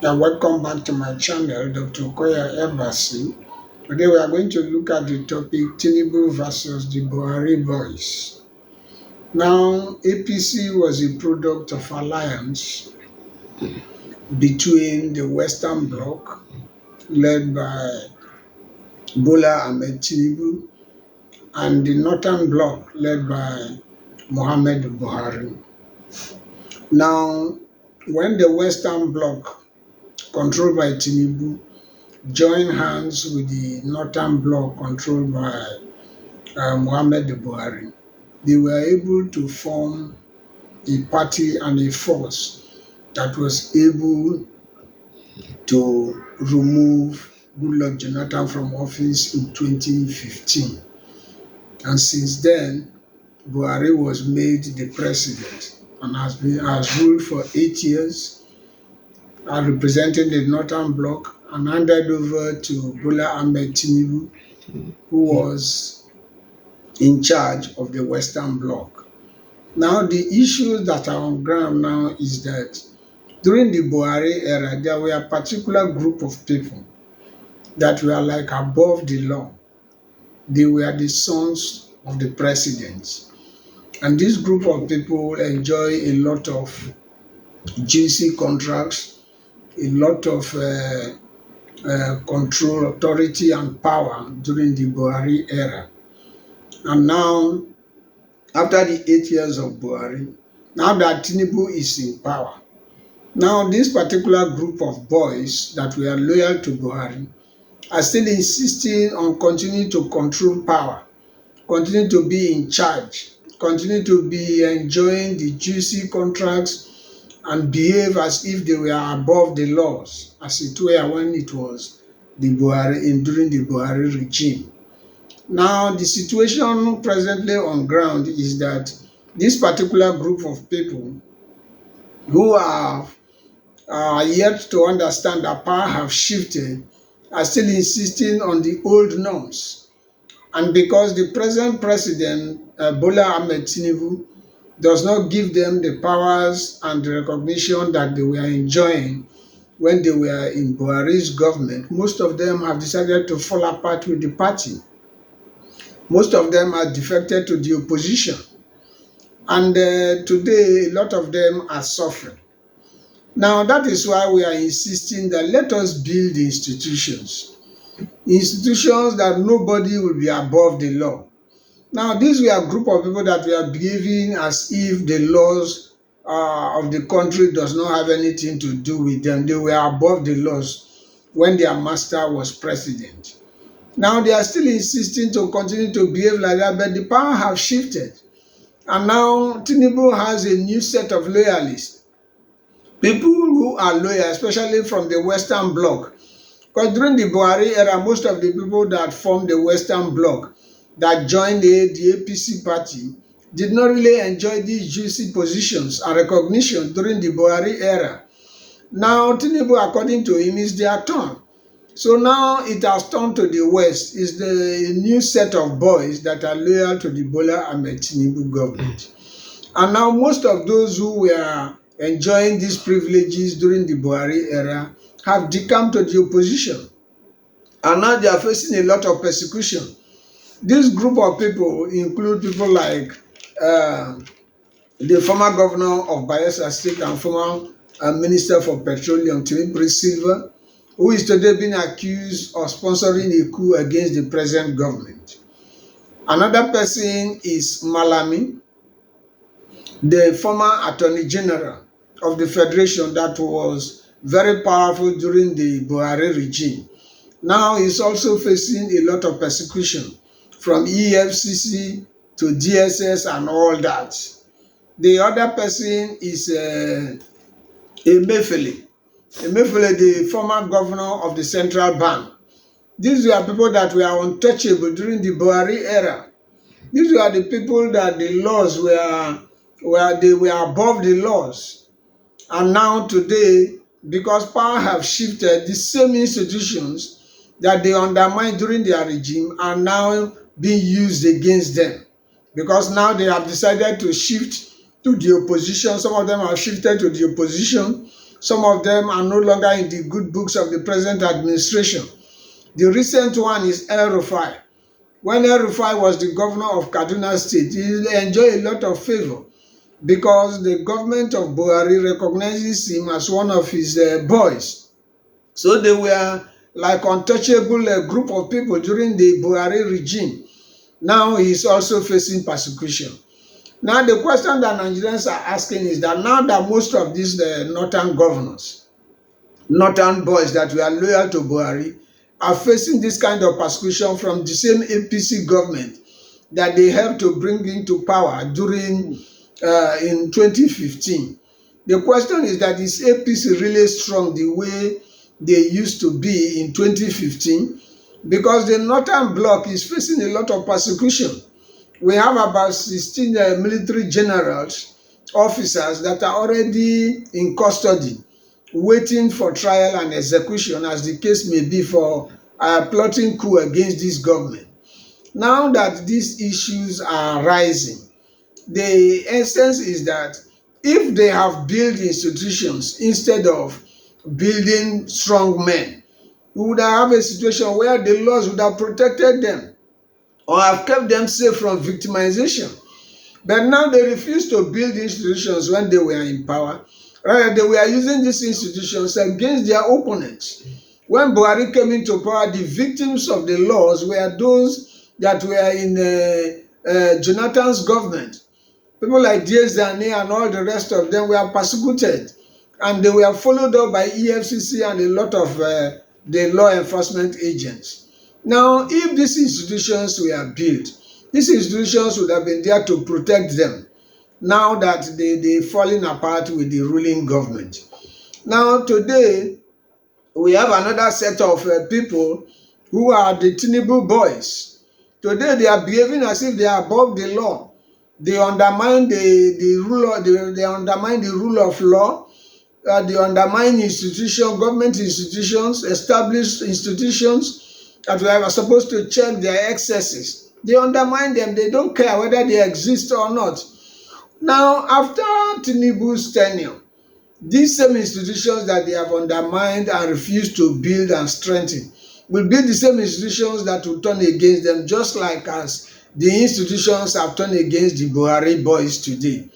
Welcome back to my channel, Dr. Koya Ebasi. Today we are going to look at the topic Tinubu versus the Buhari boys. Now, APC was a product of alliance between the Western Bloc, led by Bola Ahmed Tinubu, and the Northern Bloc, led by Muhammad Buhari. Now, when the Western Bloc, controlled by Tinubu, joined hands with the Northern Bloc controlled by Muhammad Buhari, they were able to form a party and a force that was able to remove Goodluck Jonathan from office in 2015. And since then, Buhari was made the president and has ruled for 8 years, representing the Northern Bloc, and handed over to Bola Ahmed Tinubu, who was in charge of the Western Bloc. Now, the issues that are on ground now is that during the Buhari era, there were a particular group of people that were like above the law. They were the sons of the presidents. And this group of people enjoy a lot of juicy contracts, a lot of control, authority, and power during the Buhari era. And now, after the 8 years of Buhari, now that Tinubu is in power, now this particular group of boys that were loyal to Buhari are still insisting on continuing to control power, continue to be in charge, continue to be enjoying the juicy contracts and behave as if they were above the laws, as it were when it was during the Buhari regime. Now, the situation presently on ground is that this particular group of people who are yet to understand that power have shifted are still insisting on the old norms. And because the present president, Bola Ahmed Tinubu, does not give them the powers and the recognition that they were enjoying when they were in Buhari's government, most of them have decided to fall apart with the party. Most of them are defected to the opposition. And today, a lot of them are suffering. Now, that is why we are insisting that let us build institutions that nobody will be above the law. Now, these were a group of people that were behaving as if the laws of the country does not have anything to do with them. They were above the laws when their master was president. Now, they are still insisting to continue to behave like that, but the power have shifted. And now, Tinubu has a new set of loyalists. People who are loyal, especially from the Western Bloc. Because during the Buhari era, most of the people that formed the Western Bloc that joined the APC party did not really enjoy these juicy positions and recognition during the Buhari era. Now, Tinubu, according to him, is their turn. So now it has turned to the West. It's the new set of boys that are loyal to the Bola Ahmed Tinubu government. And now most of those who were enjoying these privileges during the Buhari era have decamped to the opposition. And now they are facing a lot of persecution. This group of people include people like the former governor of Bayelsa State and former Minister for Petroleum, Tinubu Silva, who is today being accused of sponsoring a coup against the present government. Another person is Malami, the former Attorney General of the Federation that was very powerful during the Buhari regime. Now he's also facing a lot of persecution from EFCC to DSS and all that. The other person is Emefiele, the former governor of the central bank. These were people that were untouchable during the Buhari era. These were the people that the laws they were above the laws. And now today, because power have shifted, the same institutions that they undermined during their regime are now being used against them. Because now they have decided to shift to the opposition. Some of them have shifted to the opposition. Some of them are no longer in the good books of the present administration. The recent one is El-Rufai. When El-Rufai was the governor of Kaduna State, he enjoyed a lot of favor because the government of Buhari recognizes him as one of his boys. So they were like untouchable group of people during the Buhari regime. Now he is also facing persecution. Now the question that Nigerians are asking is that now that most of these northern governors, northern boys that were loyal to Buhari, are facing this kind of persecution from the same APC government that they helped to bring into power during in 2015. The question is that is APC really strong the way they used to be in 2015? Because the northern bloc is facing a lot of persecution. We have about 16 military generals, officers that are already in custody, waiting for trial and execution, as the case may be, for plotting coup against this government. Now that these issues are rising, the essence is that if they have built institutions instead of building strong men, we would have a situation where the laws would have protected them or have kept them safe from victimization. But now they refuse to build institutions when they were in power. Rather, they were using these institutions against their opponents. When Buhari came into power, the victims of the laws were those that were in Jonathan's government. People like Diezani and all the rest of them were persecuted, and they were followed up by EFCC and a lot of the law enforcement agents. Now, if these institutions were built, these institutions would have been there to protect them now that they're falling apart with the ruling government. Now, today, we have another set of people who are the Tinubu boys. Today, they are behaving as if they are above the law. They undermine the rule of law. They undermine government institutions, established institutions that were supposed to check their excesses. They undermine them. They don't care whether they exist or not. Now, after Tinubu's tenure, these same institutions that they have undermined and refused to build and strengthen will be the same institutions that will turn against them, just like as the institutions have turned against the Buhari boys today.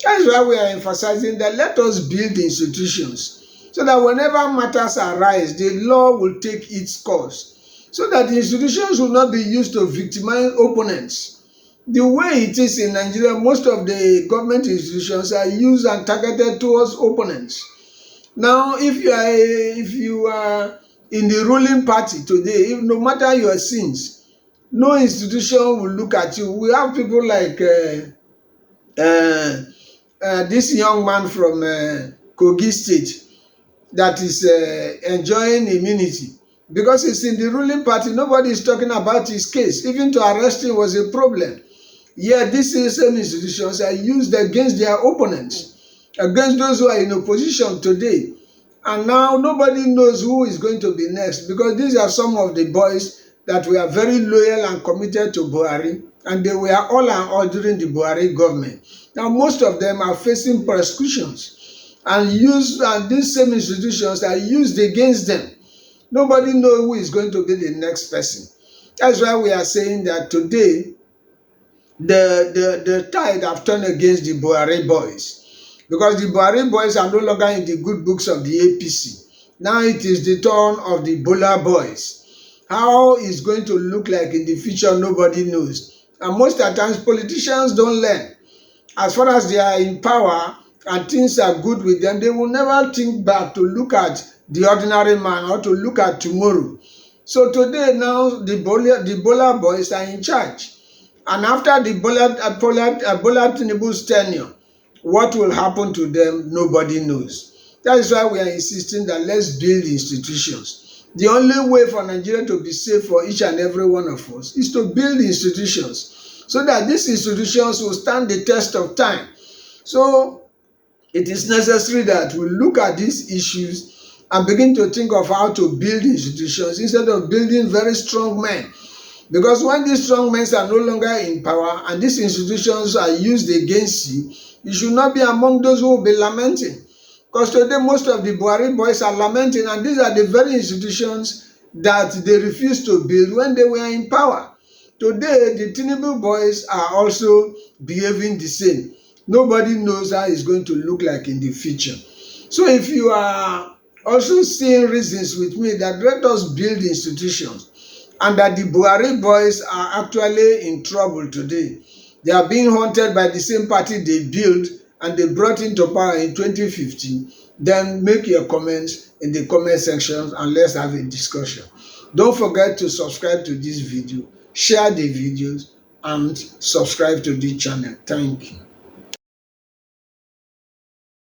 That is why we are emphasizing that let us build institutions so that whenever matters arise, the law will take its course, so that the institutions will not be used to victimize opponents. The way it is in Nigeria, most of the government institutions are used and targeted towards opponents. Now, if you are in the ruling party today, no matter your sins, no institution will look at you. We have people like this young man from Kogi State that is enjoying immunity because he's in the ruling party. Nobody is talking about his case. Even to arrest him was a problem. Yeah, these same institutions are used against their opponents, against those who are in opposition today. And now nobody knows who is going to be next, because these are some of the boys that were very loyal and committed to Buhari, and they were all and all during the Buhari government. Now most of them are facing persecutions, and these same institutions are used against them. Nobody knows who is going to be the next person. That's why we are saying that today, the tide have turned against the Buhari boys, because the Buhari boys are no longer in the good books of the APC. Now it is the turn of the Bola boys. How it's going to look like in the future, nobody knows. And most of the times, politicians don't learn. As far as they are in power and things are good with them, they will never think back to look at the ordinary man or to look at tomorrow. So today, now, the Bola boys are in charge. And after the Bola Tinubu's tenure, what will happen to them, nobody knows. That is why we are insisting that let's build institutions. The only way for Nigeria to be safe for each and every one of us is to build institutions, so that these institutions will stand the test of time. So it is necessary that we look at these issues and begin to think of how to build institutions instead of building very strong men. Because when these strong men are no longer in power and these institutions are used against you, you should not be among those who will be lamenting. Because today most of the Buhari boys are lamenting, and these are the very institutions that they refused to build when they were in power. Today, the Tinubu boys are also behaving the same. Nobody knows how it's going to look like in the future. So if you are also seeing reasons with me that let us build institutions, and that the Buhari boys are actually in trouble today, they are being haunted by the same party they built and they brought into power in 2015, then make your comments in the comment section and let's have a discussion. Don't forget to subscribe to this video, share the videos, and subscribe to the channel. Thank you.